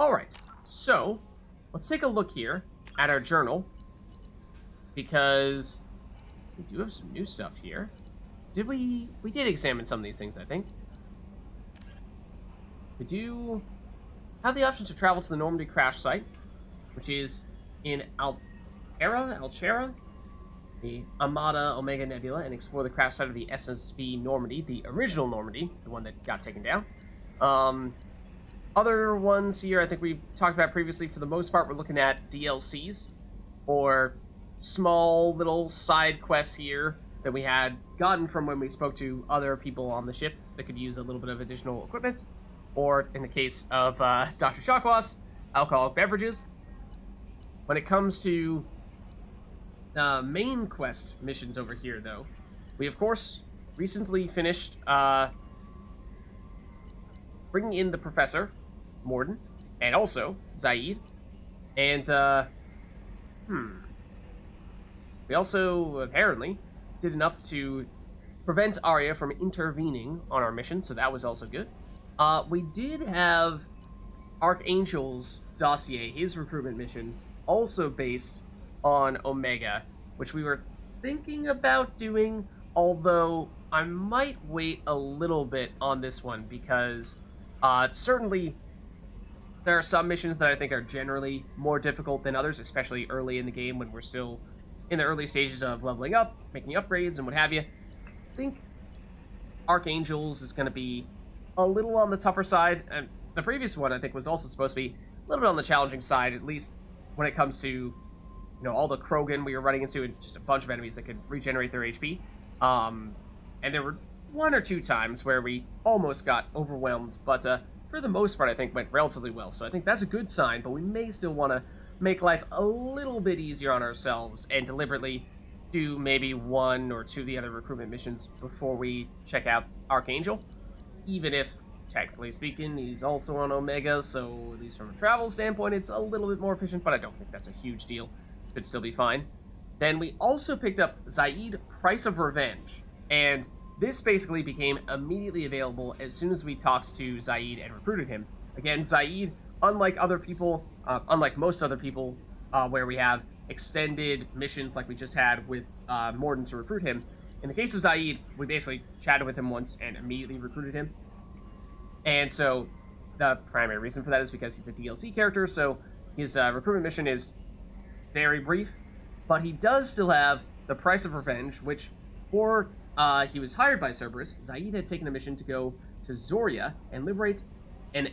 Alright, so let's take a look here at our journal, because we do have some new stuff here. We did examine some of these things, I think. We do have the option to travel to the Normandy crash site, which is in Alchera, the Amada Omega Nebula, and explore the crash site of the SSV Normandy, the original Normandy, the one that got taken down. Other ones here, I think we talked about previously. For the most part, we're looking at DLCs, or small little side quests here that we had gotten from when we spoke to other people on the ship that could use a little bit of additional equipment, or in the case of Dr. Chakwas, alcoholic beverages. When it comes to main quest missions over here, though, we of course recently finished bringing in the Professor, Morden, and also Zaid, and we also apparently did enough to prevent Arya from intervening on our mission, so that was also good. We did have Archangel's dossier, his recruitment mission, also based on Omega, which we were thinking about doing, although I might wait a little bit on this one, because certainly there are some missions that I think are generally more difficult than others, especially early in the game when we're still in the early stages of leveling up, making upgrades, and what have you. I think Archangel's is going to be a little on the tougher side, and the previous one I think was also supposed to be a little bit on the challenging side, at least when it comes to, all the Krogan we were running into, and just a bunch of enemies that could regenerate their HP. And there were one or two times where we almost got overwhelmed, but for the most part I think went relatively well, so I think that's a good sign, but we may still want to make life a little bit easier on ourselves and deliberately do maybe one or two of the other recruitment missions before we check out Archangel, even if, technically speaking, he's also on Omega, so at least from a travel standpoint it's a little bit more efficient, but I don't think that's a huge deal. Should still be fine. Then we also picked up Zaid, Price of Revenge, and this basically became immediately available as soon as we talked to Zaid and recruited him. Again, Zaid, unlike most other people, where we have extended missions like we just had with Morden to recruit him, in the case of Zaid, we basically chatted with him once and immediately recruited him. And so the primary reason for that is because he's a DLC character, so his recruitment mission is very brief, but he does still have the Price of Revenge, which, before he was hired by Cerberus, Zaid had taken a mission to go to Zoria and liberate an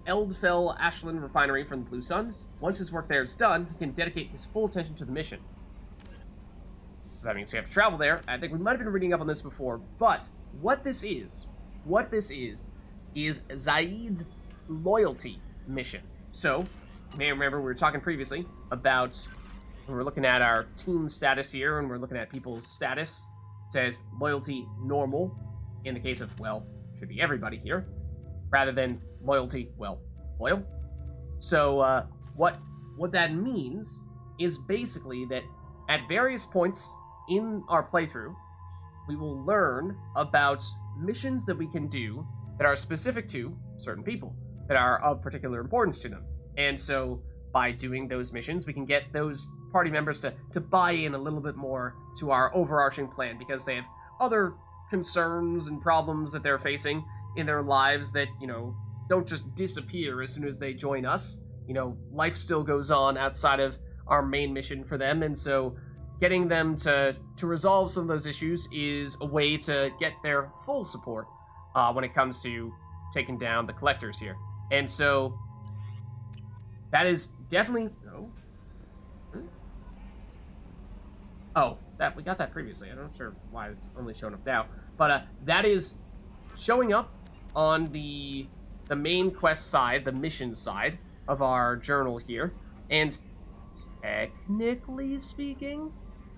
Eldfell Ashland refinery from the Blue Suns. Once his work there is done, he can dedicate his full attention to the mission. So that means we have to travel there. I think we might have been reading up on this before, but what this is Zaid's loyalty mission. So, you may remember we were talking previously about when we're looking at our team status here, and we're looking at people's status. It says loyalty normal, in the case of, well, should be everybody here, rather than loyalty, well, loyal. So, what that means is basically that at various points in our playthrough, we will learn about missions that we can do that are specific to certain people, that are of particular importance to them. And so, by doing those missions, we can get those party members to buy in a little bit more to our overarching plan, because they have other concerns and problems that they're facing in their lives that, don't just disappear as soon as they join us. Life still goes on outside of our main mission for them, and so getting them to resolve some of those issues is a way to get their full support when it comes to taking down the collectors here. And so that is definitely... Oh, that we got that previously. I'm not sure why it's only showing up now. But that is showing up on the main quest side, the mission side of our journal here. And technically speaking,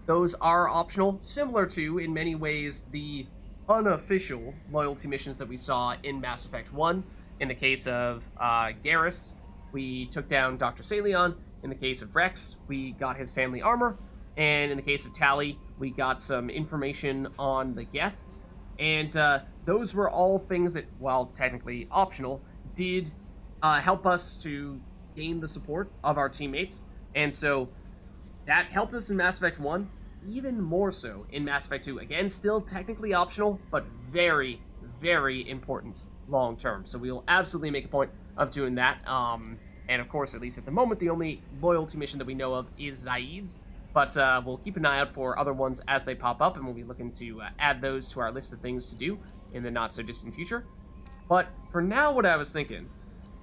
those are optional, similar to, in many ways, the unofficial loyalty missions that we saw in Mass Effect 1. In the case of Garrus, we took down Dr. Salion. In the case of Rex, we got his family armor. And in the case of Tali, we got some information on the Geth. And those were all things that, while technically optional, did help us to gain the support of our teammates. And so that helped us in Mass Effect 1, even more so in Mass Effect 2. Again, still technically optional, but very, very important long term. So we'll absolutely make a point of doing that. And of course, at least at the moment, the only loyalty mission that we know of is Zaid's. But we'll keep an eye out for other ones as they pop up, and we'll be looking to add those to our list of things to do in the not-so-distant future. But for now, what I was thinking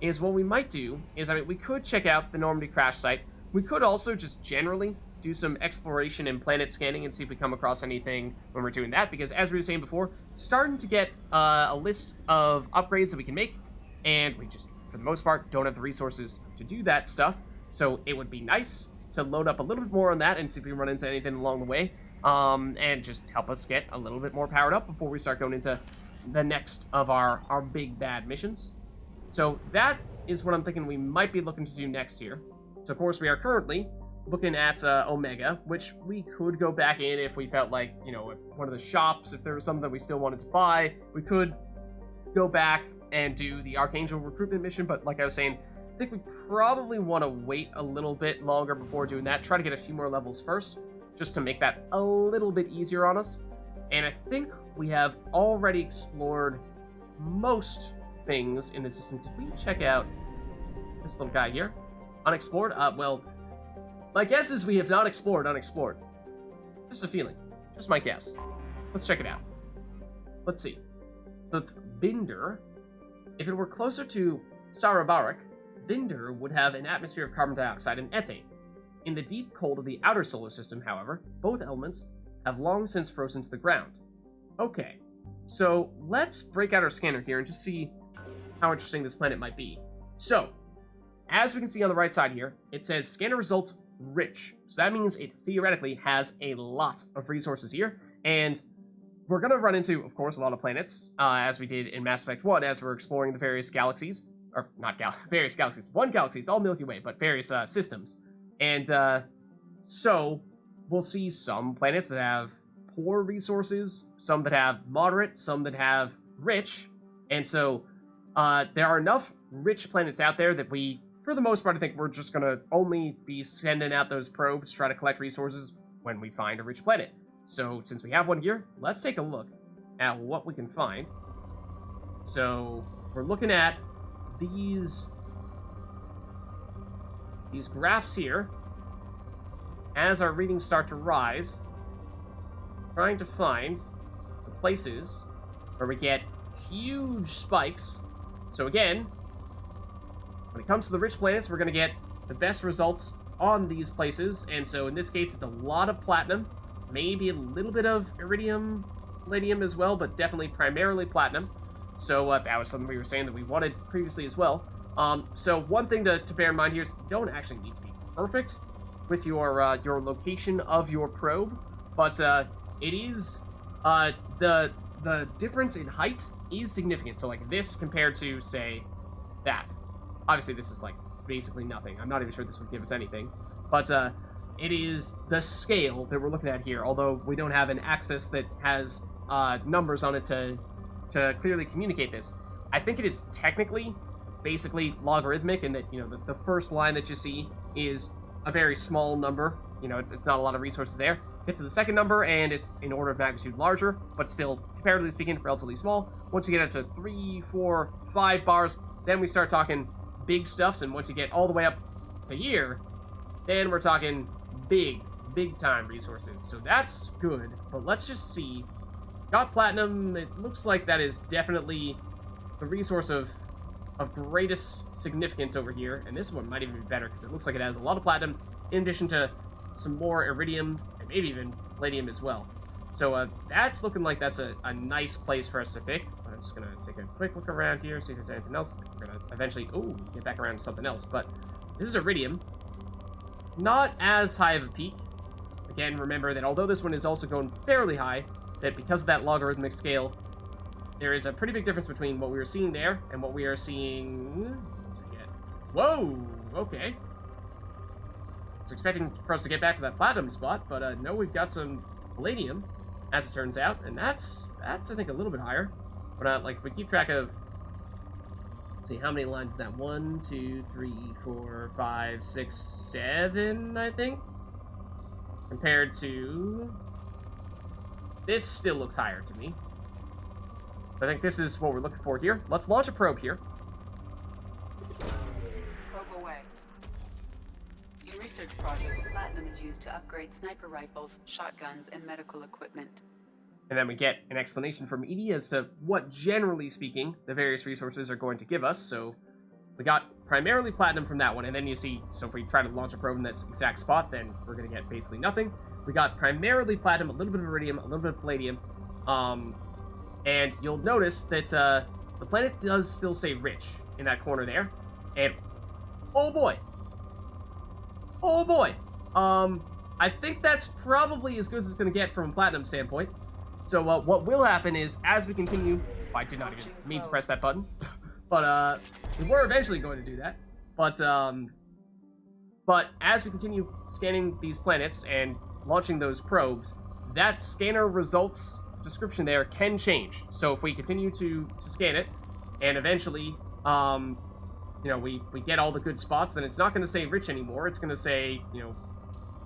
is what we might do is, we could check out the Normandy crash site. We could also just generally do some exploration and planet scanning and see if we come across anything when we're doing that, because as we were saying before, starting to get a list of upgrades that we can make, and we just, for the most part, don't have the resources to do that stuff, so it would be nice to load up a little bit more on that and see if we run into anything along the way, and just help us get a little bit more powered up before we start going into the next of our big bad missions. So that is what I'm thinking we might be looking to do next here. So of course we are currently looking at Omega, which we could go back in if we felt like, if one of the shops, if there was something that we still wanted to buy, we could go back and do the Archangel recruitment mission, but like I was saying, I think we probably want to wait a little bit longer before doing that. Try to get a few more levels first, just to make that a little bit easier on us. And I think we have already explored most things in the system. Did we check out this little guy here? Unexplored? Well, my guess is we have not explored Unexplored. Just a feeling. Just my guess. Let's check it out. Let's see. So it's Binder. If it were closer to Sarabarak, Binder would have an atmosphere of carbon dioxide and ethane. In the deep cold of the outer solar system, however, both elements have long since frozen to the ground. Okay, so let's break out our scanner here and just see how interesting this planet might be. So, as we can see on the right side here, it says scanner results rich. So that means it theoretically has a lot of resources here, and we're going to run into, of course, a lot of planets, as we did in Mass Effect 1, as we're exploring the various galaxies. Or, not various galaxies. One galaxy, it's all Milky Way, but various systems. And so we'll see some planets that have poor resources, some that have moderate, some that have rich. And so there are enough rich planets out there that we, for the most part, I think we're just going to only be sending out those probes to try to collect resources when we find a rich planet. So since we have one here, let's take a look at what we can find. So we're looking at these graphs here as our readings start to rise, trying to find the places where we get huge spikes. So again, when it comes to the rich planets, we're going to get the best results on these places, and so in this case it's a lot of platinum, maybe a little bit of iridium, palladium as well, but definitely primarily platinum. So that was something we were saying that we wanted previously as well. So one thing to bear in mind here is you don't actually need to be perfect with your location of your probe, but it is the difference in height is significant. So like this compared to, say, that. Obviously this is like basically nothing. I'm not even sure this would give us anything, but it is the scale that we're looking at here. Although we don't have an axis that has numbers on it to clearly communicate this. I think it is technically basically logarithmic in that, the first line that you see is a very small number. It's not a lot of resources there. Get to the second number and it's in order of magnitude larger, but still, comparatively speaking, relatively small. Once you get up to 3, 4, 5 bars, then we start talking big stuffs, and once you get all the way up to here, then we're talking big time resources. So that's good, but let's just see. Got platinum. It looks like that is definitely the resource of greatest significance over here, and this one might even be better because it looks like it has a lot of platinum in addition to some more iridium and maybe even palladium as well. So that's looking like that's a nice place for us to pick. I'm just gonna take a quick look around here, see if there's anything else. We're gonna eventually get back around to something else, but this is iridium. Not as high of a peak. Again, remember that although this one is also going fairly high, that because of that logarithmic scale, there is a pretty big difference between what we were seeing there and what we are seeing. Let's forget. Whoa! Okay. I was expecting for us to get back to that platinum spot, but no, we've got some palladium, as it turns out, and that's I think a little bit higher. But like, if we keep track of Let's see, how many lines is that? 1, 2, 3, 4, 5, 6, 7, I think? Compared to... This still looks higher to me. I think this is what we're looking for here. Let's launch a probe here. Probe away. In research projects, platinum is used to upgrade sniper rifles, shotguns, and medical equipment. And then we get an explanation from Edie as to what, generally speaking, the various resources are going to give us. So we got primarily platinum from that one, and then you see, so if we try to launch a probe in this exact spot, then we're going to get basically nothing. We got primarily platinum, a little bit of iridium, a little bit of palladium, and you'll notice that the planet does still say rich in that corner there. And oh boy, I think that's probably as good as it's going to get from a platinum standpoint. So what will happen is, as we continue, I did not even mean to press that button, but we were eventually going to do that. But as we continue scanning these planets and launching those probes, that scanner results description there can change. So if we continue to scan it, and eventually, we get all the good spots, then it's not going to say rich anymore. It's going to say,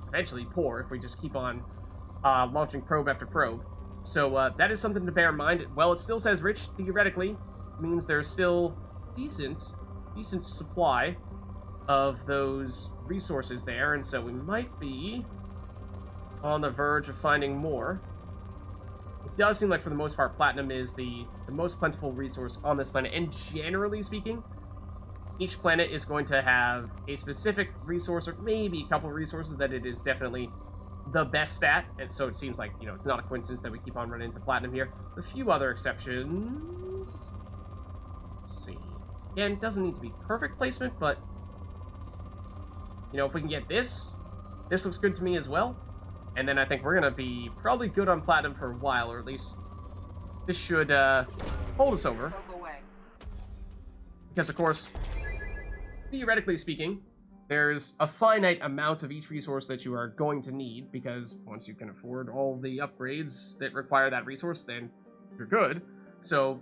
eventually poor if we just keep on launching probe after probe. So that is something to bear in mind. Well, it still says rich, theoretically, means there's still decent supply of those resources there, and so we might be on the verge of finding more. It does seem like, for the most part, platinum is the most plentiful resource on this planet, and generally speaking, each planet is going to have a specific resource, or maybe a couple of resources that it is definitely the best at, and so it seems like, it's not a coincidence that we keep on running into platinum here. A few other exceptions. Let's see. Again, it doesn't need to be perfect placement, but, if we can get this looks good to me as well. And then I think we're going to be probably good on platinum for a while, or at least this should hold us over. Because, of course, theoretically speaking, there's a finite amount of each resource that you are going to need, because once you can afford all the upgrades that require that resource, then you're good. So,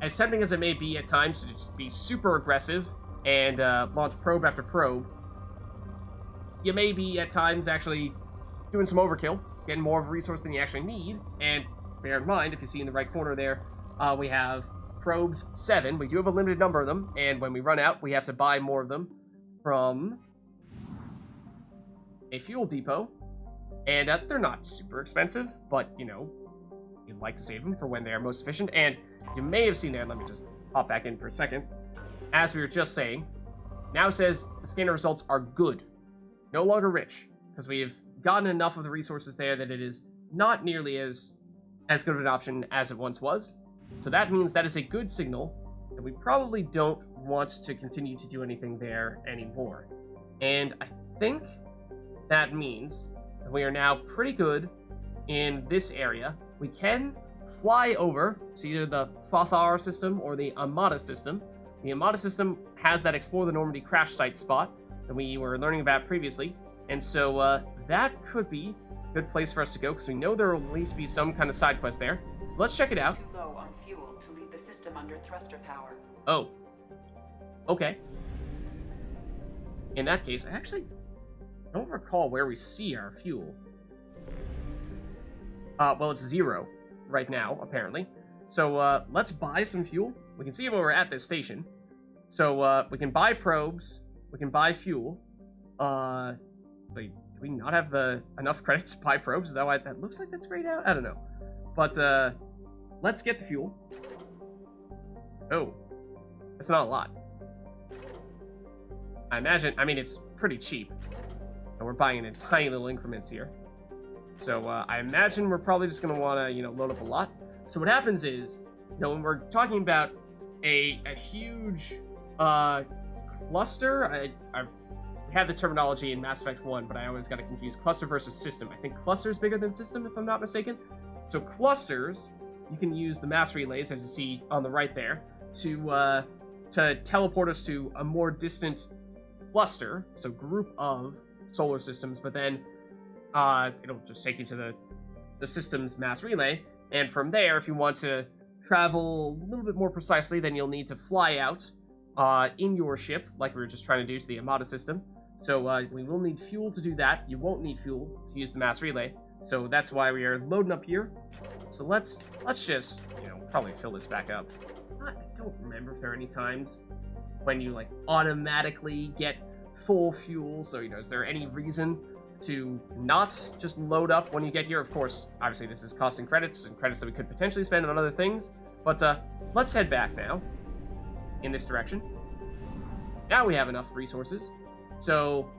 as tempting as it may be at times to just be super aggressive and launch probe after probe, you may be at times actually doing some overkill, getting more of a resource than you actually need. And bear in mind, if you see in the right corner there, we have probes 7. We do have a limited number of them, and when we run out, we have to buy more of them from a fuel depot. And they're not super expensive, but, you'd like to save them for when they are most efficient. And you may have seen there, let me just pop back in for a second, as we were just saying, now says the scanner results are good, no longer rich, because we've gotten enough of the resources there that it is not nearly as good of an option as it once was. So that means that is a good signal that we probably don't want to continue to do anything there anymore. And I think that means that we are now pretty good in this area. We can fly over to either the Fathar system or the Amada system. The Amada system has that Explore the Normandy crash site spot that we were learning about previously, and so that could be a good place for us to go, because we know there will at least be some kind of side quest there. So let's check it out. Too low on fuel to leave the system under thruster power. Oh. Okay. In that case, I actually don't recall where we see our fuel. Well, it's 0 right now, apparently. So, let's buy some fuel. We can see when we're at this station. So, we can buy probes. We can buy fuel. Wait, do we not have enough credits to buy probes? Is that why that looks like that's grayed out? I don't know. But, let's get the fuel. Oh. That's not a lot. I mean, it's pretty cheap. And we're buying it in tiny little increments here. So, I imagine we're probably just going to want to, load up a lot. So what happens is, when we're talking about a huge, cluster, I had the terminology in Mass Effect 1, but I always got to confuse cluster versus system. I think cluster is bigger than system, if I'm not mistaken. So clusters, you can use the mass relays, as you see on the right there, to teleport us to a more distant cluster, so group of solar systems, but then it'll just take you to the system's mass relay, and from there, if you want to travel a little bit more precisely, then you'll need to fly out in your ship, like we were just trying to do to the Armada system. So we will need fuel to do that. You won't need fuel to use the mass relay. So that's why we are loading up here. So let's just, probably fill this back up. I don't remember if there are any times when you, like, automatically get full fuel. So, is there any reason to not just load up when you get here? Of course, obviously this is costing credits, and credits that we could potentially spend on other things. But let's head back now in this direction. Now we have enough resources. So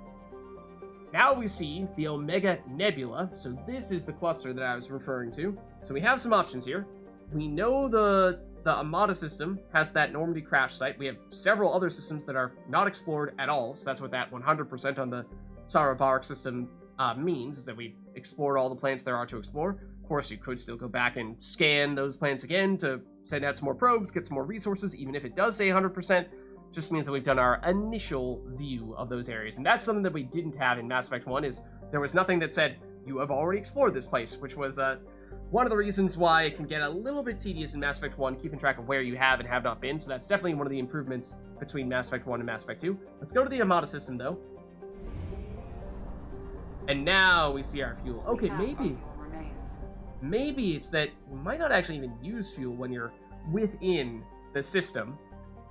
now we see the Omega Nebula. So this is the cluster that I was referring to. So we have some options here. We know the Armada system has that Normandy crash site. We have several other systems that are not explored at all. So that's what that 100% on the Sarabaric system means, is that we've explored all the planets there are to explore. Of course, you could still go back and scan those planets again to send out some more probes, get some more resources, even if it does say 100%. Just means that we've done our initial view of those areas. And that's something that we didn't have in Mass Effect 1, is there was nothing that said, you have already explored this place, which was one of the reasons why it can get a little bit tedious in Mass Effect 1, keeping track of where you have and have not been. So that's definitely one of the improvements between Mass Effect 1 and Mass Effect 2. Let's go to the Armada system, though. And now we see our fuel. Okay, maybe it's that you might not actually even use fuel when you're within the system.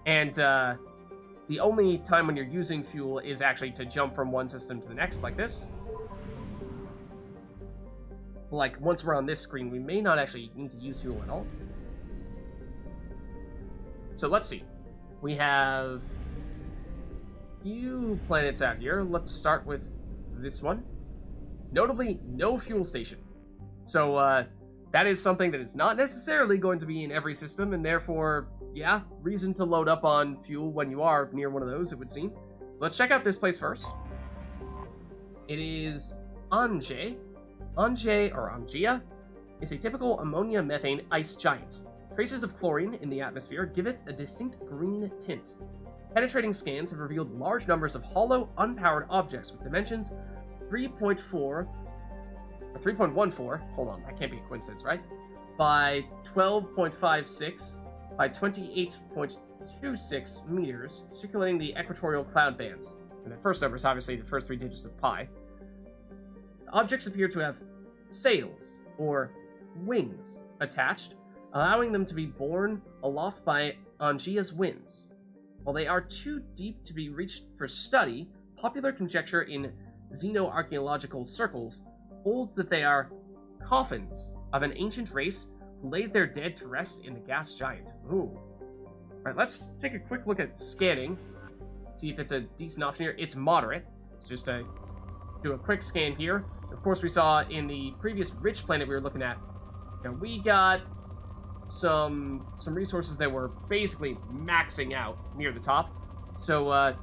And the only time when you're using fuel is actually to jump from one system to the next, like this. Like, once we're on this screen, we may not actually need to use fuel at all. So let's see. We have a few planets out here. Let's start with this one. Notably, no fuel station. So that is something that is not necessarily going to be in every system, and therefore, yeah, reason to load up on fuel when you are near one of those, it would seem. So let's check out this place first. It is Ange. Ange, or Angia, is a typical ammonia-methane ice giant. Traces of chlorine in the atmosphere give it a distinct green tint. Penetrating scans have revealed large numbers of hollow, unpowered objects with dimensions 3.4, or 3.14, hold on, that can't be a coincidence, right? By 12.56 by 28.26 meters, circulating the equatorial cloud bands. And the first number is obviously the first 3 digits of pi. The objects appear to have sails, or wings, attached, allowing them to be borne aloft by Angia's winds. While they are too deep to be reached for study, popular conjecture in xenoarchaeological circles holds that they are coffins of an ancient race who laid their dead to rest in the gas giant. Ooh. Alright, let's take a quick look at scanning. See if it's a decent option here. It's moderate. Let's just do a quick scan here. Of course, we saw in the previous rich planet we were looking at, we got some resources that were basically maxing out near the top. So,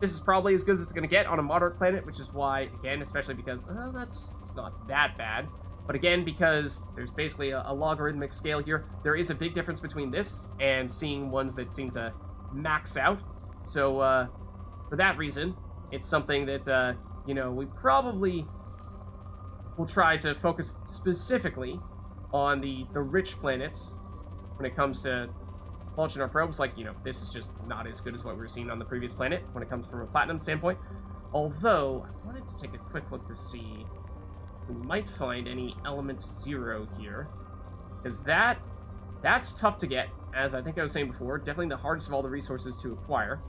this is probably as good as it's going to get on a moderate planet, which is why, again, especially because, it's not that bad. But again, because there's basically a logarithmic scale here, there is a big difference between this and seeing ones that seem to max out. So, for that reason, it's something that, we probably will try to focus specifically on the rich planets when it comes to launching our probes. Like, this is just not as good as what we were seeing on the previous planet when it comes from a platinum standpoint. Although, I wanted to take a quick look to see if we might find any element 0 here. Because that's tough to get, as I think I was saying before. Definitely the hardest of all the resources to acquire.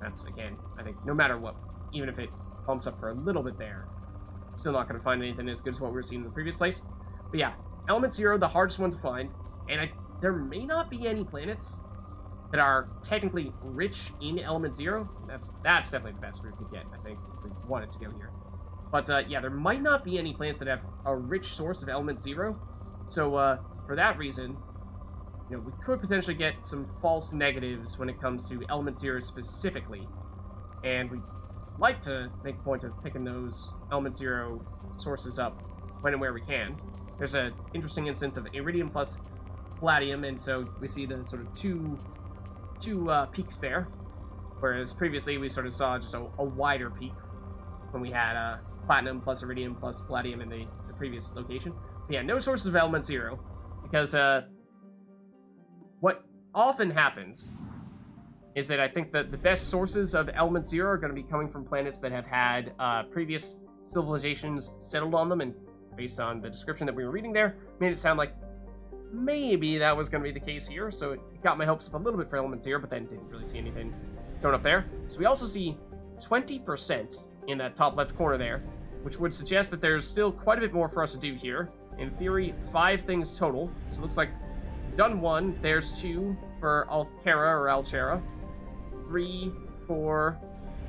That's, again, I think, no matter what, even if it bumps up for a little bit there, still not going to find anything as good as what we were seeing in the previous place. But yeah, element 0, the hardest one to find, and there may not be any planets that are technically rich in element 0. That's definitely the best we could get, I think, if we wanted to go here. But yeah, there might not be any planets that have a rich source of element 0. So for that reason, we could potentially get some false negatives when it comes to element 0 specifically. And we like to make a point of picking those element 0 sources up when and where we can. There's an interesting instance of Iridium plus Palladium, and so we see the sort of two peaks there, whereas previously we sort of saw just a wider peak when we had Platinum plus Iridium plus Palladium in the previous location. But yeah, no sources of element 0, because what often happens is that I think that the best sources of Element Zero are going to be coming from planets that have had previous civilizations settled on them, and based on the description that we were reading there, made it sound like maybe that was going to be the case here, so it got my hopes up a little bit for Element Zero, but then didn't really see anything shown up there. So we also see 20% in that top left corner there, which would suggest that there's still quite a bit more for us to do here. In theory, 5 things total. So it looks like we've done 1, there's 2 for Alcara or Alchera, 3 for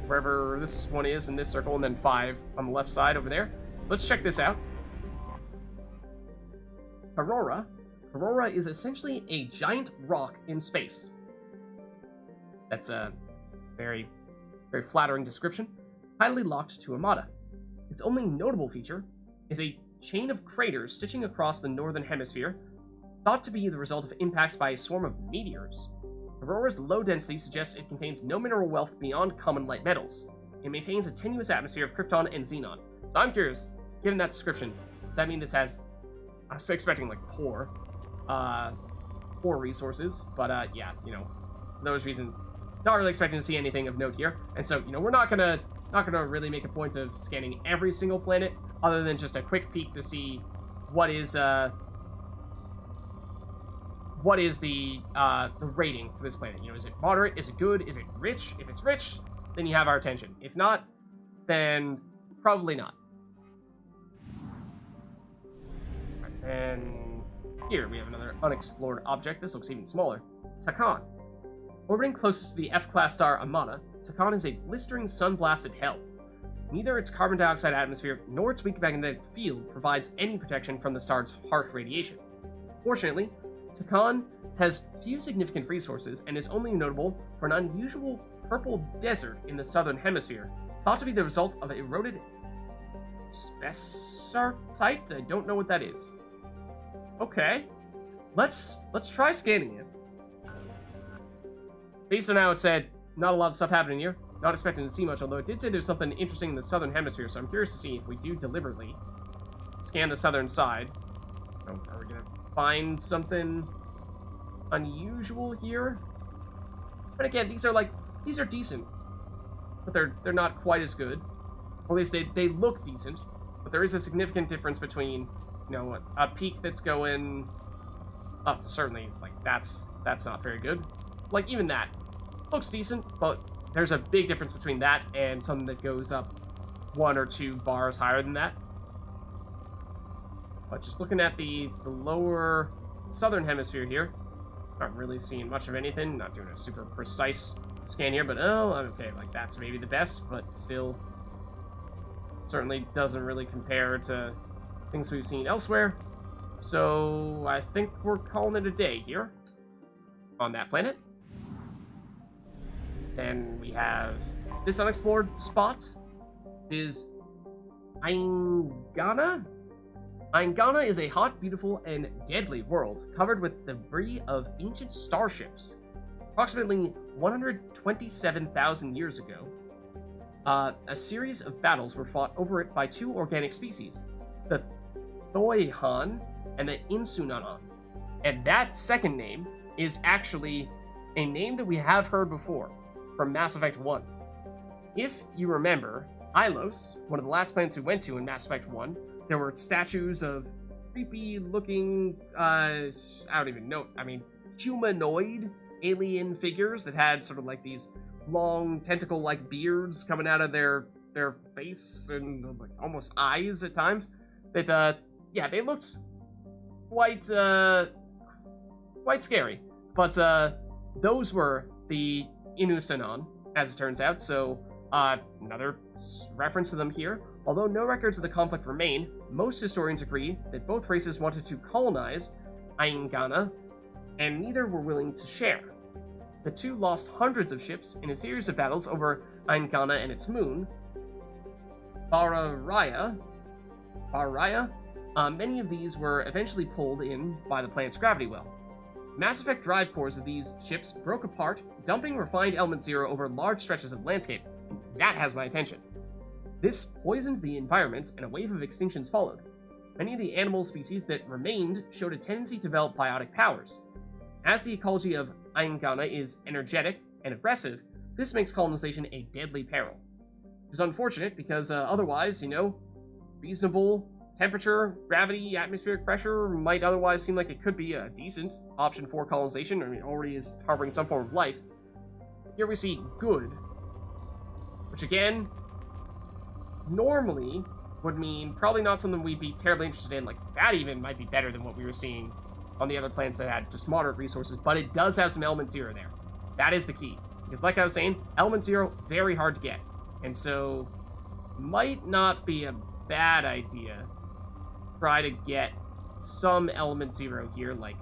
wherever this one is in this circle, and then 5 on the left side over there. So let's check this out. Aurora. Aurora is essentially a giant rock in space. That's a very, very flattering description. Tidally locked to Armada. Its only notable feature is a chain of craters stitching across the northern hemisphere, thought to be the result of impacts by a swarm of meteors. Aurora's low density suggests it contains no mineral wealth beyond common light metals. It maintains a tenuous atmosphere of krypton and xenon. So I'm curious, given that description, does that mean this has... I was expecting, like, poor resources, but, yeah, you know, for those reasons, not really expecting to see anything of note here. And so, you know, we're not gonna really make a point of scanning every single planet, other than just a quick peek to see what is the rating for this planet. You know, is it moderate? Is it good? Is it rich? If it's rich, then you have our attention. If not, then probably not. Right, and here we have another unexplored object. This looks even smaller. Takan. Orbiting closest to the F-class star Amana, Takan is a blistering sun-blasted hell. Neither its carbon dioxide atmosphere nor its weak magnetic field provides any protection from the star's harsh radiation. Fortunately, Takan has few significant resources and is only notable for an unusual purple desert in the southern hemisphere, thought to be the result of eroded spessartite. I don't know what that is. Okay, let's try scanning it. Based on how it said, not a lot of stuff happening here. Not expecting to see much, although it did say there's something interesting in the southern hemisphere, so I'm curious to see if we do deliberately scan the southern side. Oh, are we gonna find something unusual here? But again, these are decent, but they're not quite as good. Or at least they look decent, but there is a significant difference between, you know, a peak that's going up. Certainly, like that's not very good. Like even that looks decent, but there's a big difference between that and something that goes up 1 or 2 bars higher than that. But just looking at the lower southern hemisphere here, not really seeing much of anything. Not doing a super precise scan here, but oh, okay, like that's maybe the best, but still certainly doesn't really compare to things we've seen elsewhere. So I think we're calling it a day here on that planet. Then we have this unexplored spot is Aingana. Aingana is a hot, beautiful, and deadly world covered with debris of ancient starships. Approximately 127,000 years ago, a series of battles were fought over it by 2 organic species, the Thoihan and the Insunanon. And that second name is actually a name that we have heard before from Mass Effect 1. If you remember, Ilos, one of the last planets we went to in Mass Effect 1, there were statues of creepy-looking, I don't even know, I mean, humanoid alien figures that had sort of like these long tentacle-like beards coming out of their face and like almost eyes at times. That, yeah, they looked quite scary. But those were the Inusanon, as it turns out, so another reference to them here. Although no records of the conflict remain, most historians agree that both races wanted to colonize Aingana, and neither were willing to share. The 2 lost hundreds of ships in a series of battles over Aingana and its moon, Bararaya. Many of these were eventually pulled in by the planet's gravity well. Mass Effect drive cores of these ships broke apart, dumping refined Element Zero over large stretches of landscape. That has my attention. This poisoned the environment, and a wave of extinctions followed. Many of the animal species that remained showed a tendency to develop biotic powers. As the ecology of Aingana is energetic, and aggressive, this makes colonization a deadly peril. Which is unfortunate because otherwise, you know, reasonable temperature, gravity, atmospheric pressure might otherwise seem like it could be a decent option for colonization. I mean, it already is harboring some form of life. Here we see good, which again, normally would mean probably not something we'd be terribly interested in. Like, that even might be better than what we were seeing on the other planets that had just moderate resources, but it does have some element 0 there. That is the key. Because like I was saying, element 0, very hard to get. And so, might not be a bad idea. Try to get some element 0 here, like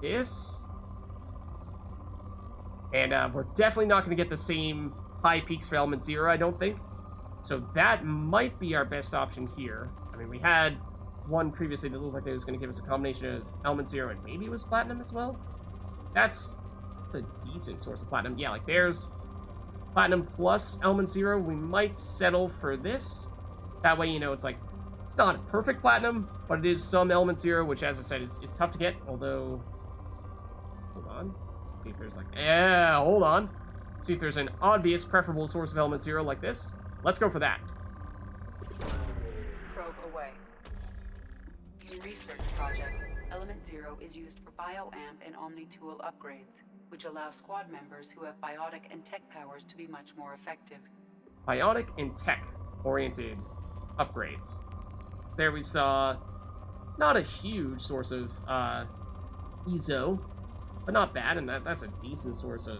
this. And we're definitely not going to get the same high peaks for element 0, I don't think. So that might be our best option here. I mean, we had one previously that looked like it was going to give us a combination of element 0 and maybe it was platinum as well. That's a decent source of platinum. Yeah, like there's platinum plus element 0. We might settle for this. That way, you know, it's like, it's not a perfect platinum, but it is some element 0, which, as I said, is tough to get. Although, hold on. See if there's like, yeah, hold on. See if there's an obvious preferable source of element 0 like this. Let's go for that. Probe away. In research projects, element 0 is used for bioamp and omni-tool upgrades, which allow squad members who have biotic and tech powers to be much more effective. Biotic and tech-oriented upgrades. So there we saw not a huge source of EZO, but not bad, and that's a decent source of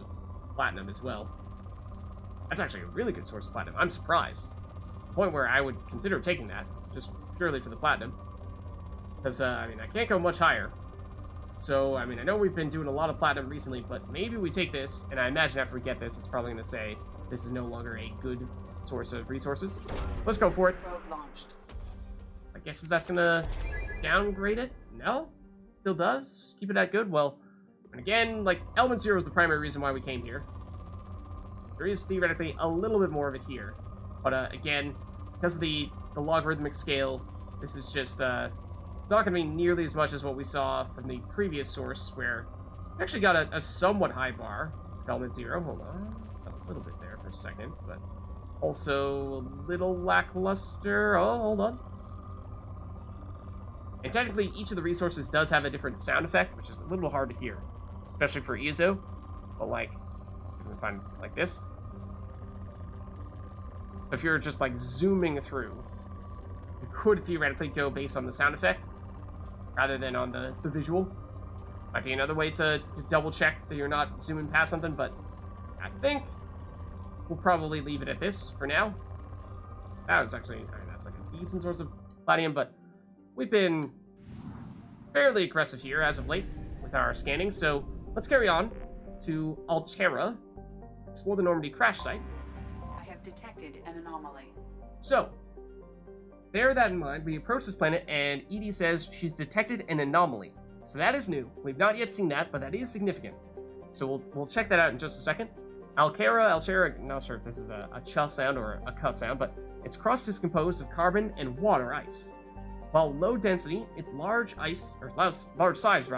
platinum as well. That's actually a really good source of platinum. I'm surprised. To the point where I would consider taking that, just purely for the platinum. Because, I mean, I can't go much higher. So, I mean, I know we've been doing a lot of platinum recently, but maybe we take this, and I imagine after we get this, it's probably going to say this is no longer a good source of resources. Let's go for it. Probe launched. I guess that's going to downgrade it? No? Still does? Keep it at good? Well, and again, like, element 0 is the primary reason why we came here. There is theoretically a little bit more of it here. But, again, because of the logarithmic scale, this is just, it's not going to be nearly as much as what we saw from the previous source, where we actually got a somewhat high bar for element 0. Hold on. Just a little bit there for a second, but also a little lackluster. Oh, hold on. And technically, each of the resources does have a different sound effect, which is a little hard to hear, especially for EZO. But, like, you can find like this. If you're just, like, zooming through, you could theoretically go based on the sound effect rather than on the visual. Might be another way to double check that you're not zooming past something, but I think we'll probably leave it at this for now. That was actually, I mean, that's like a decent source of platinum, but we've been fairly aggressive here as of late with our scanning, so let's carry on to Altera, explore the Normandy crash site. I have detected an anomaly. So, bear that in mind, we approach this planet, and Edie says she's detected an anomaly. So that is new. We've not yet seen that, but that is significant. So we'll check that out in just a second. Altera, not sure if this is a ch sound or a k sound, but its crust is composed of carbon and water ice. While low density, its large size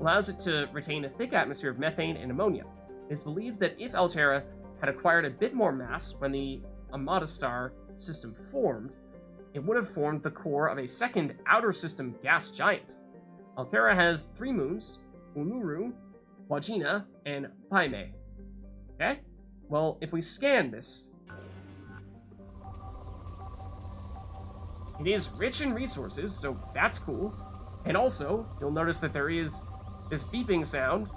allows it to retain a thick atmosphere of methane and ammonia. It is believed that if Altera had acquired a bit more mass when the Amata star system formed, it would have formed the core of a second outer system gas giant. Altera has 3 moons, Unuru, Wajina, and Paime. Okay? Well, if we scan this, it is rich in resources, so that's cool. And also, you'll notice that there is this beeping sound,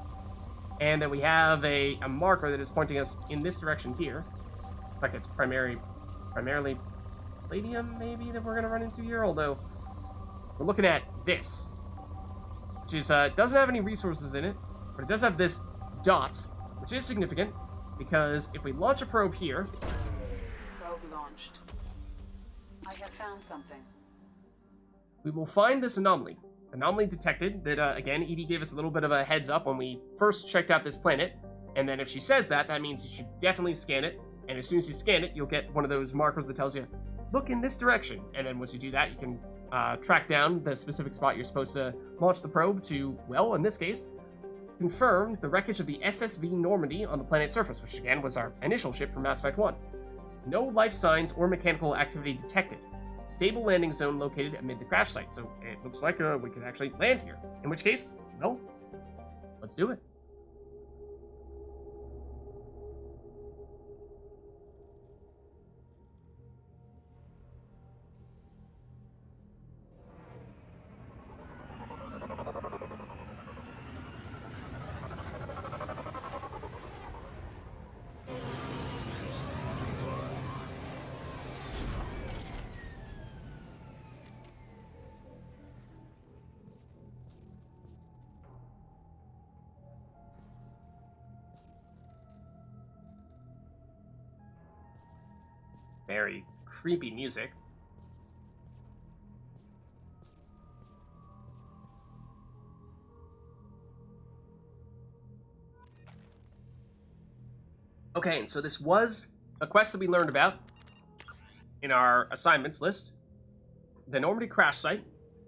and that we have a marker that is pointing us in this direction here. Looks like it's primarily palladium, maybe, that we're going to run into here, although we're looking at this, which is, doesn't have any resources in it, but it does have this dot, which is significant, because if we launch a probe here... Probe launched. I have found something. We will find this anomaly. Anomaly detected that, again, Edie gave us a little bit of a heads up when we first checked out this planet, and then if she says that, that means you should definitely scan it, and as soon as you scan it, you'll get one of those markers that tells you, look in this direction, and then once you do that, you can track down the specific spot you're supposed to launch the probe to, well, in this case, confirmed the wreckage of the SSV Normandy on the planet's surface, which again was our initial ship from Mass Effect 1. No life signs or mechanical activity detected. Stable landing zone located amid the crash site, so it looks like we could actually land here. In which case, well, let's do it. Very creepy music. Okay, and so this was a quest that we learned about in our assignments list. The Normandy crash site.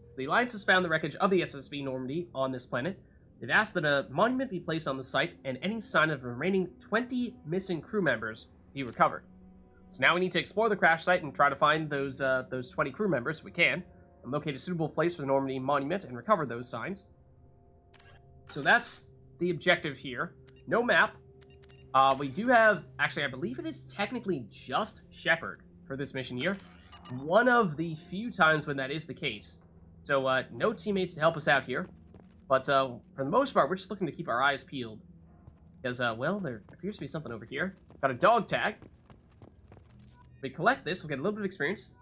So the Alliance has found the wreckage of the SSV Normandy on this planet. They've asked that a monument be placed on the site and any sign of the remaining 20 missing crew members be recovered. So now we need to explore the crash site and try to find those 20 crew members if we can, and locate a suitable place for the Normandy monument and recover those signs. So that's the objective here. No map. We do have, actually I believe it is technically just Shepard for this mission here. One of the few times when that is the case. So no teammates to help us out here. But for the most part, we're just looking to keep our eyes peeled. Because, well, there appears to be something over here. Got a dog tag. We collect this, we'll get a little bit of experience.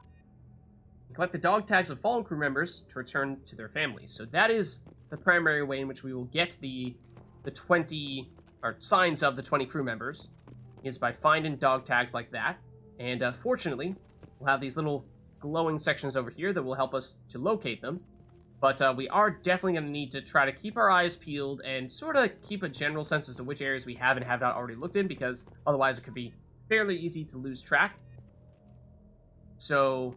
We collect the dog tags of fallen crew members to return to their families. So that is the primary way in which we will get the 20, or signs of the 20 crew members, is by finding dog tags like that. And fortunately, we'll have these little glowing sections over here that will help us to locate them. But we are definitely going to need to try to keep our eyes peeled and sort of keep a general sense as to which areas we have and have not already looked in, because otherwise it could be fairly easy to lose track. So,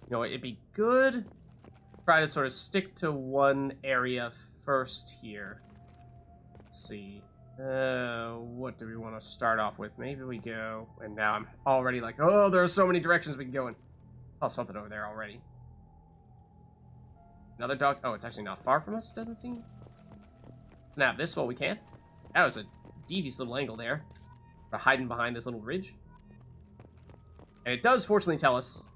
you know, it'd be good to try to sort of stick to one area first here. Let's see. What do we want to start off with? Maybe we go... And now I'm already like, oh, there are so many directions we can go in. Oh, something over there already. Another dog... Oh, it's actually not far from us, doesn't seem. Snap this while we can. That was a devious little angle there. We're hiding behind this little ridge. And it does fortunately tell us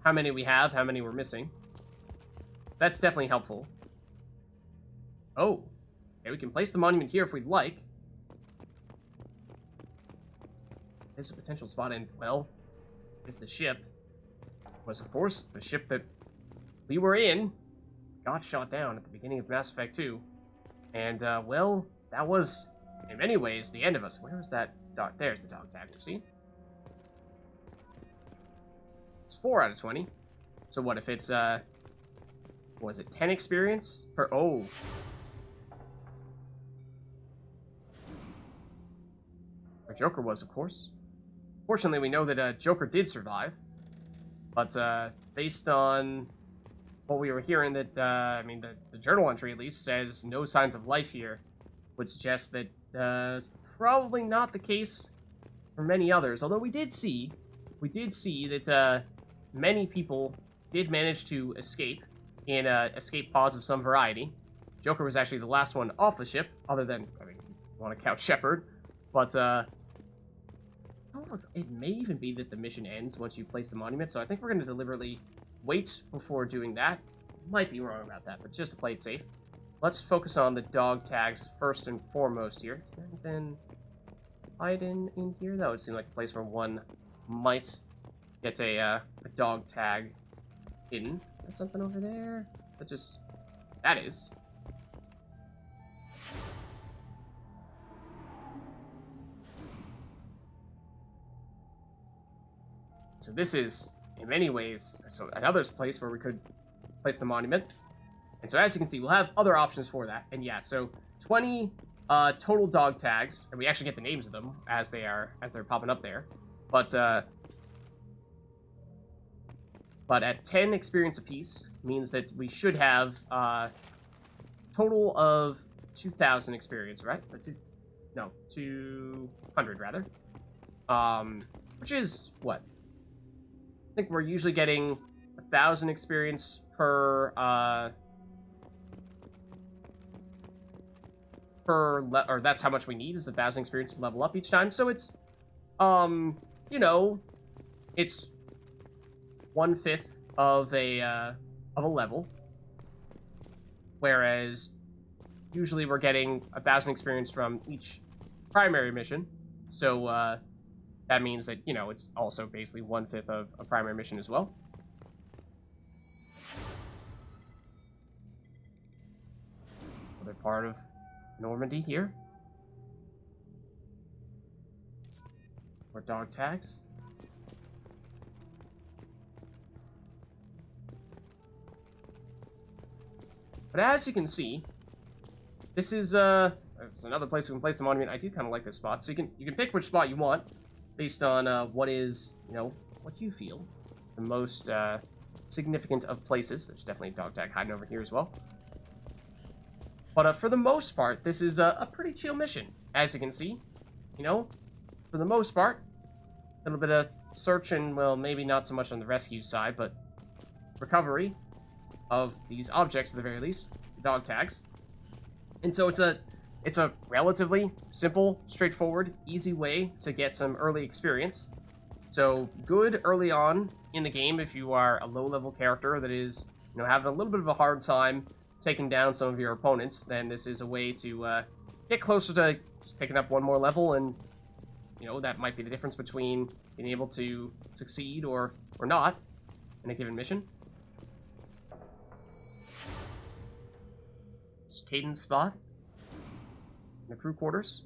how many we have, how many we're missing. So that's definitely helpful. Oh. Okay, we can place the monument here if we'd like. There's a potential spot in, well, is the ship. Was, of course, the ship that we were in got shot down at the beginning of Mass Effect 2. And, well, that was, in many ways, the end of us. Where was that dog? There's the dog tag, see? It's 4 out of 20. So what if it's, was it 10 experience? Oh. Where Joker was, of course. Fortunately, we know that, Joker did survive. But, based on what we were hearing, that, I mean, the journal entry, at least, says no signs of life here, would suggest that, probably not the case for many others. Although we did see that, many people did manage to escape in escape pods of some variety. Joker was actually the last one off the ship, other than, I mean, you want to count Shepard, but it may even be that the mission ends once you place the monument, so I think we're going to deliberately wait before doing that. Might be wrong about that, but just to play it safe. Let's focus on the dog tags first and foremost here. Is there anything hiding in here? That would seem like a place where one might get a dog tag hidden. There's something over there. That is. So this is, in many ways, so another place where we could place the monument. And so as you can see, we'll have other options for that. And yeah, so 20 total dog tags, and we actually get the names of them as they're popping up there. But at 10 experience apiece means that we should have a total of 2,000 experience, right? Or no, 200 rather. Which is what? I think we're usually getting 1,000 experience per or that's how much we need, is 1,000 experience to level up each time. So it's you know, it's 1/5 of a level, whereas usually we're getting 1,000 experience from each primary mission. So that means that, you know, it's also basically 1/5 of a primary mission as well. Another part of Normandy here. More dog tags. But as you can see, this is there's another place we can place the monument. I do kind of like this spot. So you can pick which spot you want based on what is, you know, what you feel the most significant of places. There's definitely a dog tag hiding over here as well. But for the most part, this is a pretty chill mission, as you can see. You know, for the most part, a little bit of search and, well, maybe not so much on the rescue side, but recovery of these objects at the very least, dog tags. And so it's a relatively simple, straightforward, easy way to get some early experience. So good early on in the game if you are a low-level character that is, you know, having a little bit of a hard time taking down some of your opponents, then this is a way to get closer to just picking up one more level, and, you know, that might be the difference between being able to succeed or not in a given mission. Cadence spot in the crew quarters.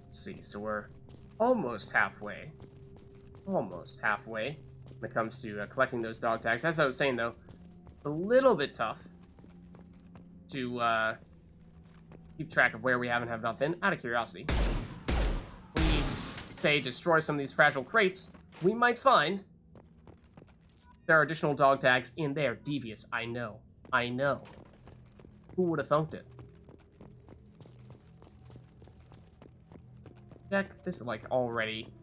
Let's see, so we're almost halfway. Almost halfway when it comes to collecting those dog tags. As I was saying, though, it's a little bit tough to keep track of where we have and have not been. Out of curiosity, we say destroy some of these fragile crates, we might find there are additional dog tags in there. Devious, I know. Who would have thunked it? Check this is like already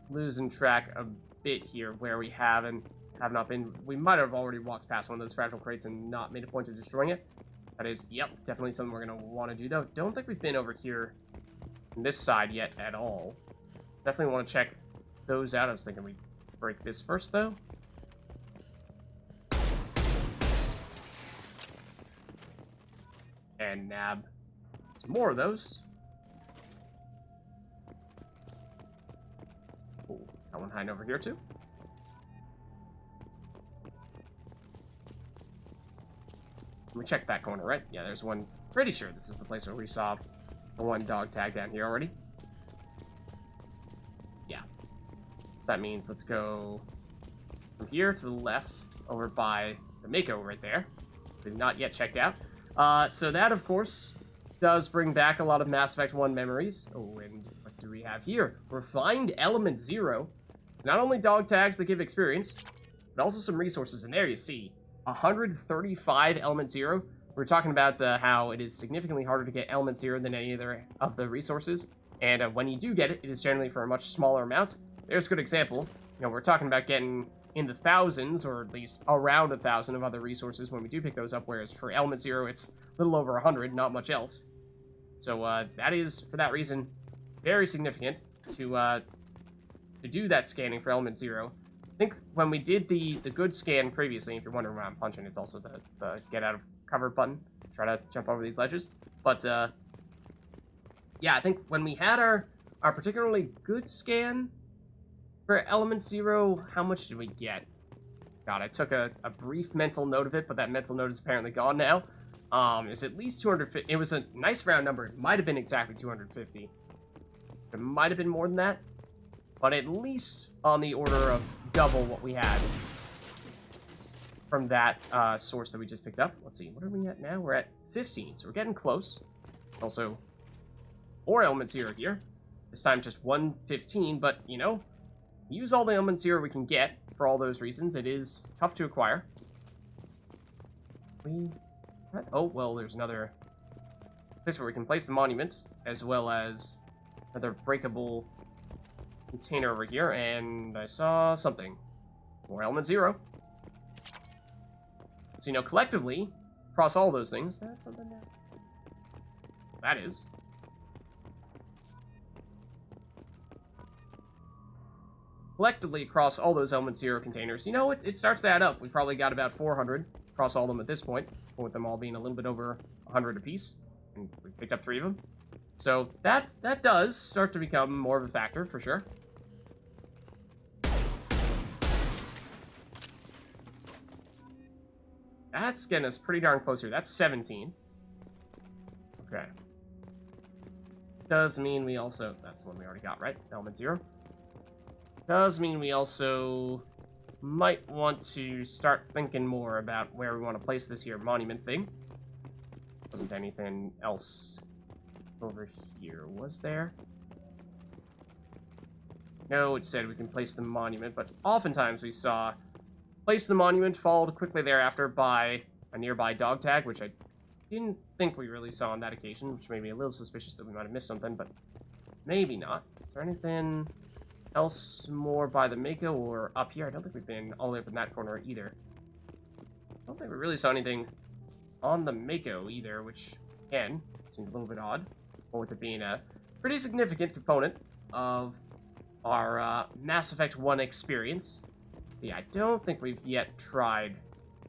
losing track a bit here where we have and have not been. We might have already walked past one of those fragile crates and not made a point of destroying it. That is, yep, definitely something we're going to want to do, though. Don't think we've been over here on this side yet at all. Definitely want to check those out. I was thinking we'd break this first, though. And nab some more of those. Cool. Got one hiding over here, too. Let me check that corner, right? Yeah, there's one. Pretty sure this is the place where we saw the one dog tag down here already. Yeah. So that means let's go from here to the left over by the Mako right there. We've not yet checked out. So that, of course, does bring back a lot of Mass Effect 1 memories. Oh, and what do we have here? Refined Element 0. Not only dog tags that give experience, but also some resources. And there you see 135 Element 0. We're talking about how it is significantly harder to get Element 0 than any other of the resources. And when you do get it, it is generally for a much smaller amount. There's a good example. You know, we're talking about getting in the thousands, or at least around 1,000 of other resources when we do pick those up, whereas for Element 0, it's a little over 100, not much else. So that is, for that reason, very significant to do that scanning for Element 0. I think when we did the good scan previously, if you're wondering why I'm punching, it's also the get out of cover button. Try to jump over these ledges. But yeah, I think when we had our particularly good scan for Element 0, how much did we get? God, I took a brief mental note of it, but that mental note is apparently gone now. It's at least 250. It was a nice round number. It might have been exactly 250. It might have been more than that, but at least on the order of double what we had from that source that we just picked up. Let's see, what are we at now? We're at 15, so we're getting close. Also, more element 0 here. This time just 115, but, use all the element 0 we can get for all those reasons. It is tough to acquire. Oh, well, there's another place where we can place the monument, as well as another breakable container over here, and I saw something. More element 0. So, collectively, across all those things, that's something that is. Collectively, across all those element 0 containers, it starts to add up. We probably got about 400 across all of them at this point, with them all being a little bit over 100 apiece, and we picked up 3 of them. So that does start to become more of a factor, for sure. That's getting us pretty darn close here. That's 17. Okay. Does mean we also... That's the one we already got, right? Element 0. Does mean we also might want to start thinking more about where we want to place this here monument thing. Wasn't anything else over here, was there? No, it said we can place the monument, but oftentimes we saw place the monument followed quickly thereafter by a nearby dog tag, which I didn't think we really saw on that occasion, which made me a little suspicious that we might have missed something, but maybe not. Is there anything else more by the Mako or up here? I don't think we've been all the way up in that corner either. I don't think we really saw anything on the Mako either, which, again, seemed a little bit odd, but with it being a pretty significant component of our Mass Effect 1 experience. Yeah, I don't think we've yet tried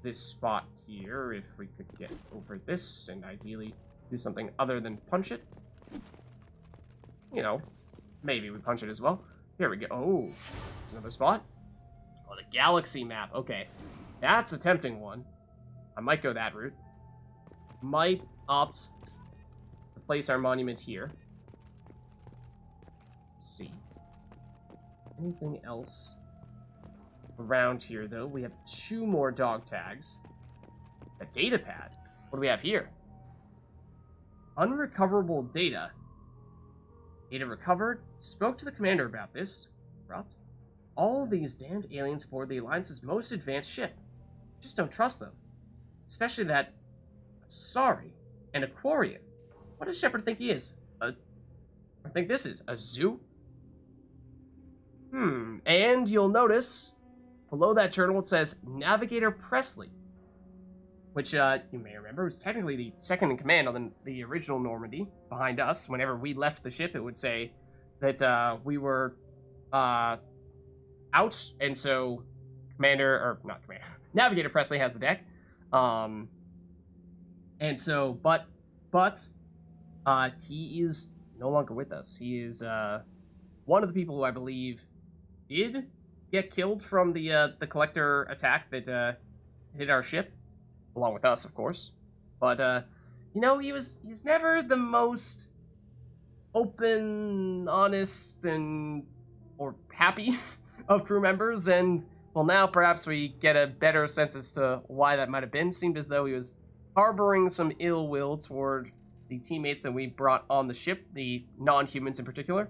this spot here. If we could get over this and ideally do something other than punch it. Maybe we punch it as well. Here we go. Oh, there's another spot. Oh, the galaxy map. Okay, that's a tempting one. I might go that route. Might opt to place our monument here. Let's see. Anything else around here, though? We have 2 more dog tags. A data pad. What do we have here? Unrecoverable data. Data recovered. Spoke to the commander about this. Corrupt. All these damned aliens aboard the Alliance's most advanced ship. Just don't trust them. Especially that... Sorry. An aquarium. What does Shepard think he is? I think this is a zoo? And you'll notice below that journal it says Navigator Presley, which you may remember was technically the second in command on the original Normandy behind us. Whenever we left the ship, it would say that we were out, and so Navigator Presley has the deck. And so, but he is no longer with us. He is one of the people who I believe did get killed from the collector attack that hit our ship, along with us, of course. But he's never the most open, honest, or happy of crew members, and well, now perhaps we get a better sense as to why that might have been. Seemed as though he was harboring some ill will toward the teammates that we brought on the ship, the non-humans in particular.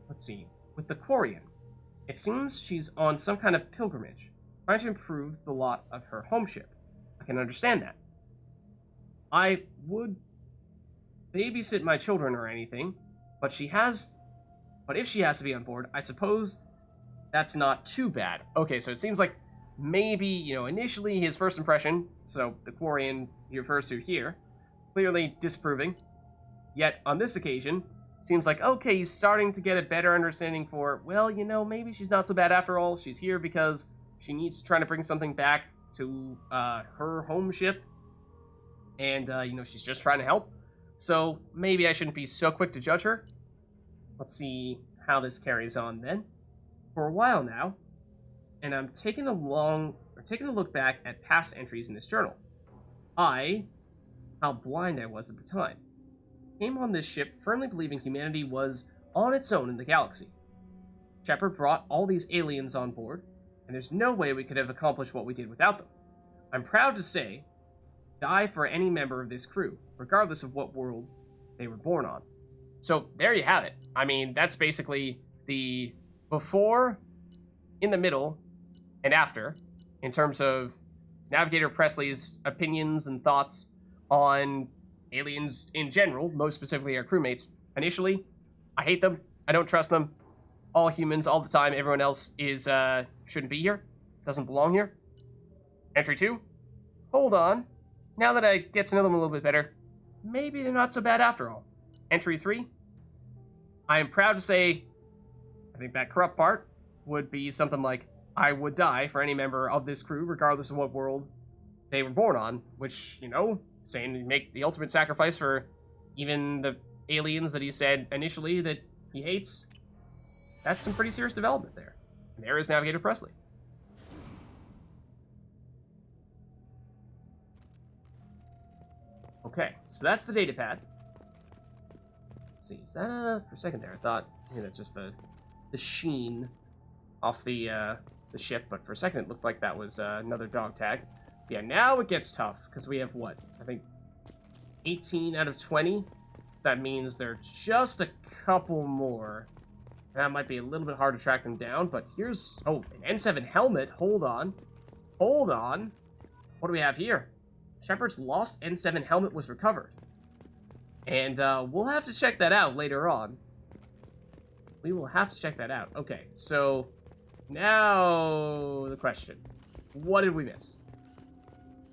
Let's see. With the Quarian, it seems she's on some kind of pilgrimage, trying to improve the lot of her home ship. I can understand that. I would babysit my children or anything, but if she has to be on board, I suppose that's not too bad. Okay, so it seems like maybe, initially his first impression, so the Quarian he refers to here, clearly disapproving. Yet, on this occasion, seems like, okay, he's starting to get a better understanding for, well, maybe she's not so bad after all. She's here because she needs trying to bring something back to her home ship. And, she's just trying to help. So, maybe I shouldn't be so quick to judge her. Let's see how this carries on then. For a while now, and I'm taking a look back at past entries in this journal. How blind I was at the time, came on this ship firmly believing humanity was on its own in the galaxy. Shepard brought all these aliens on board, and there's no way we could have accomplished what we did without them. I'm proud to say, die for any member of this crew, regardless of what world they were born on. So there you have it. I mean, that's basically the before, in the middle, and after, in terms of Navigator Presley's opinions and thoughts on aliens in general, most specifically our crewmates. Initially, I hate them. I don't trust them. All humans, all the time. Everyone else is shouldn't be here. Doesn't belong here. Entry 2. Hold on. Now that I get to know them a little bit better, maybe they're not so bad after all. Entry 3. I am proud to say, I think that corrupt part would be something like, I would die for any member of this crew, regardless of what world they were born on, which, you know, saying you make the ultimate sacrifice for even the aliens that he said initially that he hates. That's some pretty serious development there. And there is Navigator Presley. Okay, so that's the data pad. Let's see, is that for a second there? I thought, you know, just the sheen off the ship, but for a second it looked like that was another dog tag. Yeah, now it gets tough, because we have what? I think 18 out of 20. So that means there are just a couple more. That might be a little bit hard to track them down, but here's... Oh, an N7 helmet. Hold on. Hold on. What do we have here? Shepard's lost N7 helmet was recovered. And we'll have to check that out later on. We will have to check that out. Okay, so now the question. What did we miss?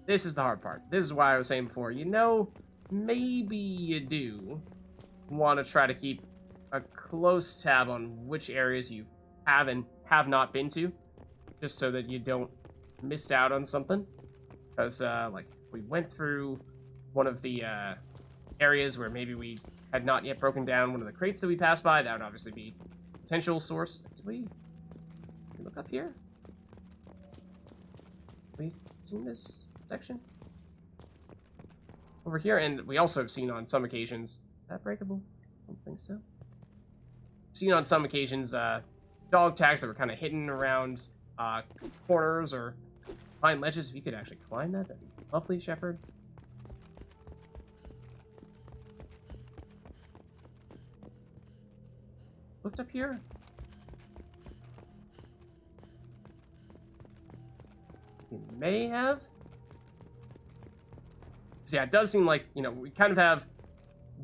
This is the hard part. This is why I was saying before, you know, maybe you do want to try to keep a close tab on which areas you have and have not been to, just so that you don't miss out on something. Because, like, we went through one of the areas where maybe we had not yet broken down one of the crates that we passed by. That would obviously be a potential source. Did we look up here? Have we seen this section? Over here, and we also have seen on some occasions... Is that breakable? I don't think so. Seen on some occasions dog tags that were kind of hidden around corners or behind ledges. If you could actually climb that, that'd be lovely, Shepard. Looked up here? We may have. So yeah, it does seem like, you know, we kind of have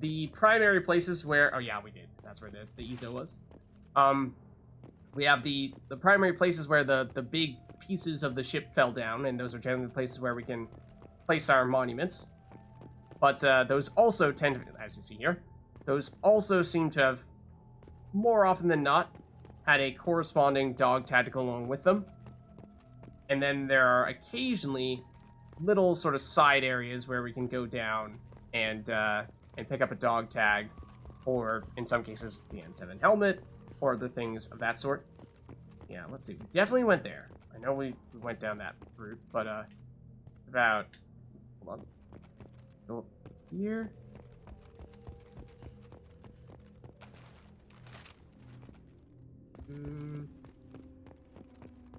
the primary places where... Oh yeah, we did. That's where the ESO was. We have the primary places where the big pieces of the ship fell down, and those are generally the places where we can place our monuments. But those also tend to, as you see here, those also seem to have, more often than not, had a corresponding dog tag along with them. And then there are occasionally little sort of side areas where we can go down and pick up a dog tag, or in some cases the N7 helmet, or other things of that sort. Yeah, let's see. We definitely went there. I know we went down that route, but about... Hold on. Go up here.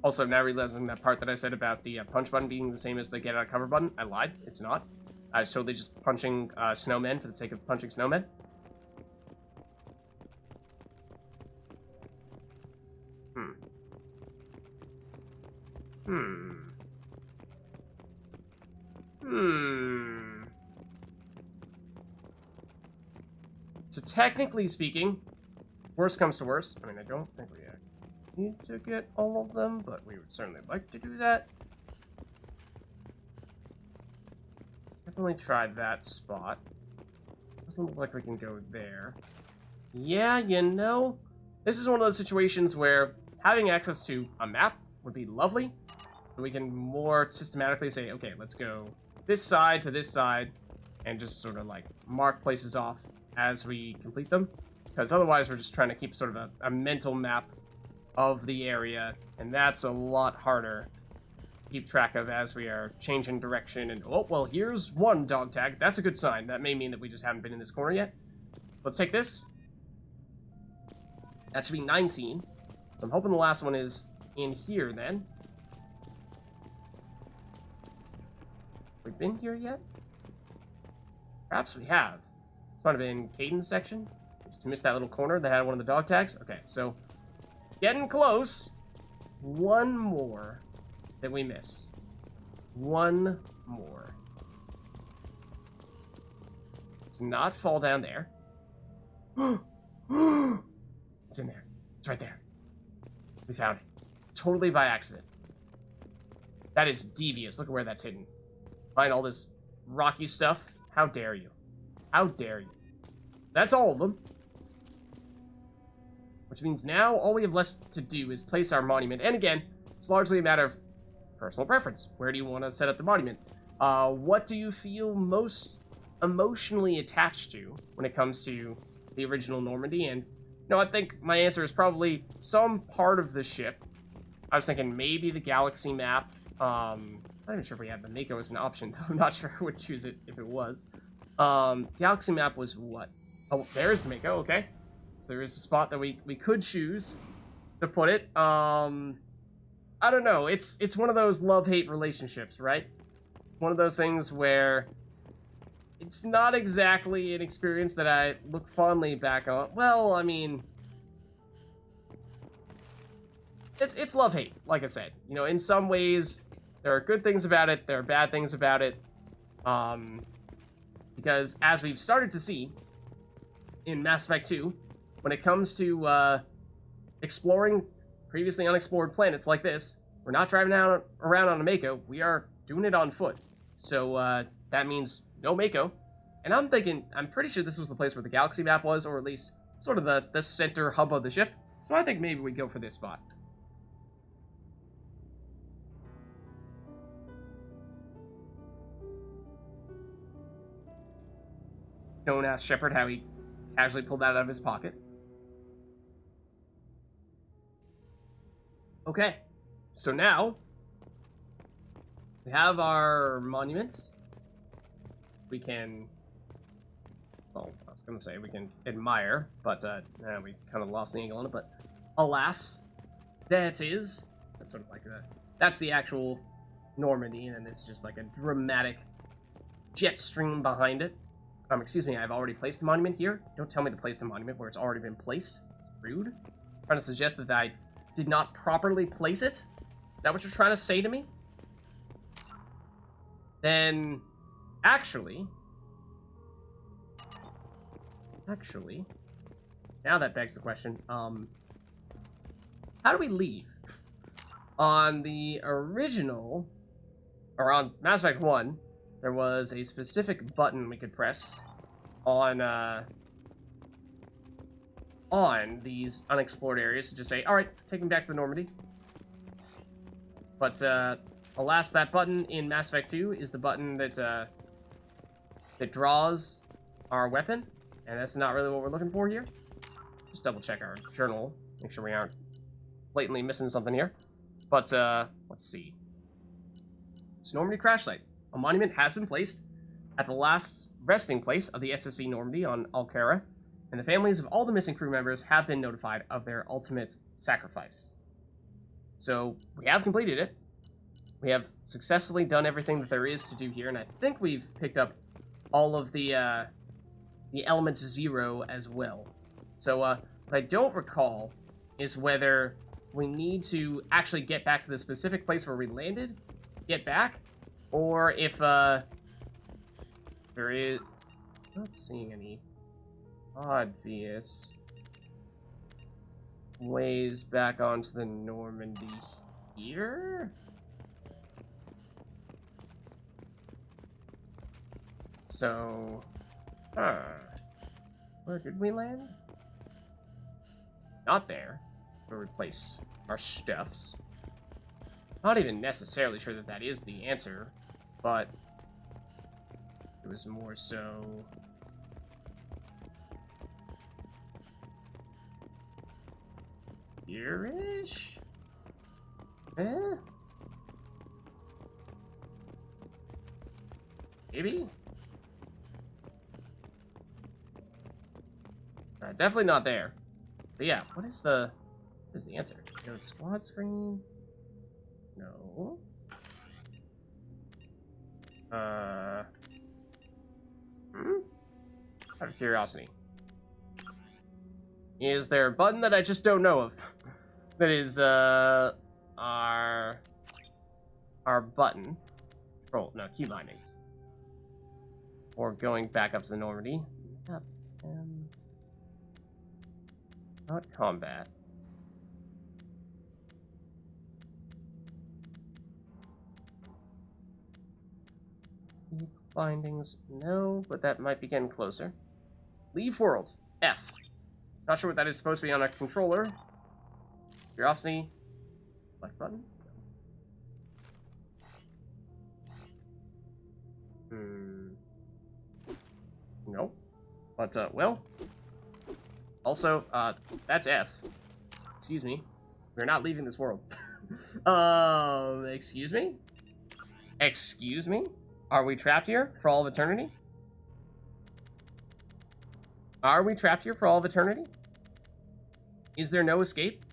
Also, now realizing that part that I said about the punch button being the same as the get out of cover button, I lied. It's not. I was totally just punching snowmen for the sake of punching snowmen. So technically speaking, worst comes to worst. I mean, I don't think we need to get all of them, but we would certainly like to do that. Definitely try that spot. Doesn't look like we can go there. Yeah, you know, this is one of those situations where having access to a map would be lovely. So we can more systematically say, okay, let's go this side to this side, and just sort of like mark places off as we complete them. Because otherwise we're just trying to keep sort of a mental map of the area, and that's a lot harder to keep track of as we are changing direction. And oh, well, here's one dog tag. That's a good sign. That may mean that we just haven't been in this corner yet. Let's take this. That should be 19. So I'm hoping the last one is in here then. We've been here yet? Perhaps we have. This might have been Caden's section. Just Just missed that little corner that had one of the dog tags. Okay, so getting close. One more that we miss. One more. Let's not fall down there. It's in there. It's right there. We found it. Totally by accident. That is devious. Look at where that's hidden. Find all this rocky stuff. How dare you? How dare you? That's all of them. Which means now all we have left to do is place our monument. And again, it's largely a matter of personal preference. Where do you want to set up the monument? What do you feel most emotionally attached to when it comes to the original Normandy? And no, I think my answer is probably some part of the ship. I was thinking maybe the galaxy map. I'm not even sure if we had the Mako as an option, though. I'm not sure I would choose it if it was. Galaxy map was what? Oh, there's the Mako, okay. So there is a spot that we could choose to put it. I don't know. It's one of those love-hate relationships, right? One of those things where it's not exactly an experience that I look fondly back on. Well, I mean, it's love-hate, like I said. You know, in some ways, there are good things about it, there are bad things about it. Because as we've started to see in Mass Effect 2, when it comes to exploring previously unexplored planets like this, we're not driving around on a Mako, we are doing it on foot. So that means no Mako. And I'm pretty sure this was the place where the galaxy map was, or at least sort of the center hub of the ship. So I think maybe we go for this spot. Don't ask Shepard how he casually pulled that out of his pocket. Okay, so now we have our monument. We can, well, I was gonna say we can admire, but we kind of lost the angle on it. But alas, that's sort of like that's the actual Normandy, and then it's just like a dramatic jet stream behind it. Excuse me, I've already placed the monument here. Don't tell me to place the monument where it's already been placed. It's rude. Trying to suggest that I did not properly place it? Is that what you're trying to say to me? Then, actually, now that begs the question, how do we leave? On the original, or on Mass Effect 1, there was a specific button we could press on these unexplored areas to just say, all right, take me back to the Normandy. But alas, that button in Mass Effect 2 is the button that that draws our weapon, and that's not really what we're looking for here. Just double check our journal, make sure we aren't blatantly missing something here. But let's see. It's Normandy crash site. A monument has been placed at the last resting place of the SSV Normandy on Alcara, and the families of all the missing crew members have been notified of their ultimate sacrifice. So, we have completed it. We have successfully done everything that there is to do here, and I think we've picked up all of the elements 0 as well. So, what I don't recall is whether we need to actually get back to the specific place where we landed, get back, or if there is... I'm not seeing any obvious ways back onto the Normandy here. So, where did we land? Not there. Where we place our stuffs. Not even necessarily sure that that is the answer, but it was more so... here-ish? Eh? Maybe? Definitely not there. But yeah, what is the answer? Go to squad screen? No. Out of curiosity. Is there a button that I just don't know of? That is, our button. Control, no, key binding. Or going back up to the Normandy. Map, not combat. Key bindings, no, but that might be getting closer. Leave world, F. Not sure what that is supposed to be on a controller. Curiosity, select button. Nope. But, well. Also, that's F. Excuse me. We're not leaving this world. Excuse me? Excuse me? Are we trapped here for all of eternity? Are we trapped here for all of eternity? Is there no escape?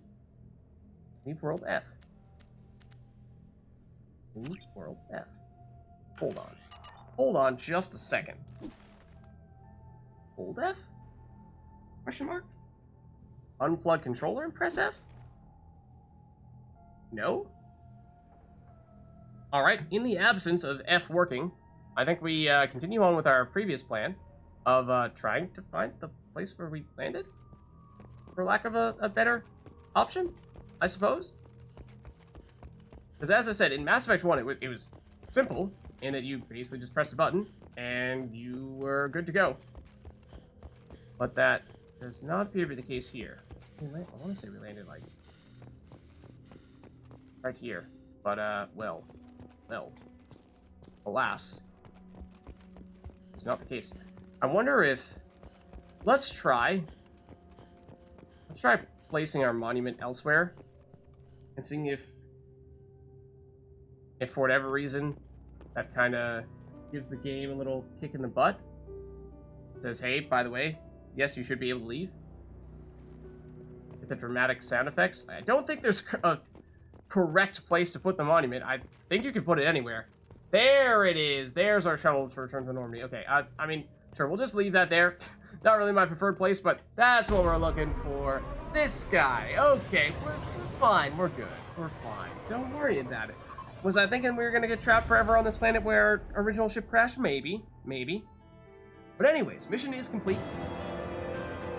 Leave world F. Leave world F. Hold on. Hold on just a second. Hold F? Question mark? Unplug controller and press F? No? Alright, in the absence of F working, I think we continue on with our previous plan of trying to find the place where we landed? For lack of a better option, I suppose? Because as I said, in Mass Effect 1, it was simple, in that you basically just pressed a button, and you were good to go. But that does not appear to be the case here. I want to say we landed, like, right here. But, well, alas, it's not the case. I wonder if, let's try placing our monument elsewhere, and seeing if for whatever reason, that kind of gives the game a little kick in the butt. It says, hey, by the way, yes, you should be able to leave. With the dramatic sound effects. I don't think there's a correct place to put the monument. I think you can put it anywhere. There it is. There's our shuttle to return to Normandy. Okay, I mean, sure, we'll just leave that there. Not really my preferred place, but that's what we're looking for. This guy. Okay, we're fine. We're good. We're fine. Don't worry about it. Was I thinking we were going to get trapped forever on this planet where our original ship crashed? Maybe. Maybe. But anyways, mission is complete.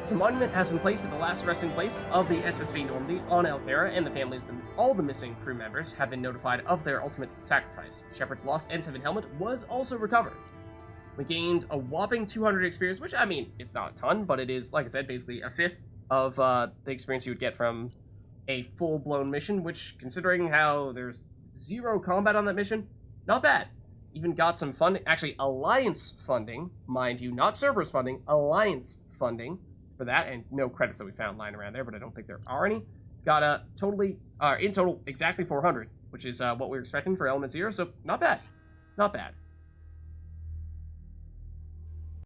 So monument has been placed at the last resting place of the SSV Normandy on Alcara, and the families of all the missing crew members have been notified of their ultimate sacrifice. Shepard's lost N7 helmet was also recovered. We gained a whopping 200 experience, which, I mean, it's not a ton, but it is, like I said, basically a fifth of the experience you would get from a full-blown mission, which, considering how there's 0 combat on that mission, not bad. Even got some funding, actually Alliance funding, mind you, not Cerberus funding, Alliance funding for that, and no credits that we found lying around there, but I don't think there are any. Got a in total, exactly 400, which is what we were expecting for Element 0, so not bad. Not bad.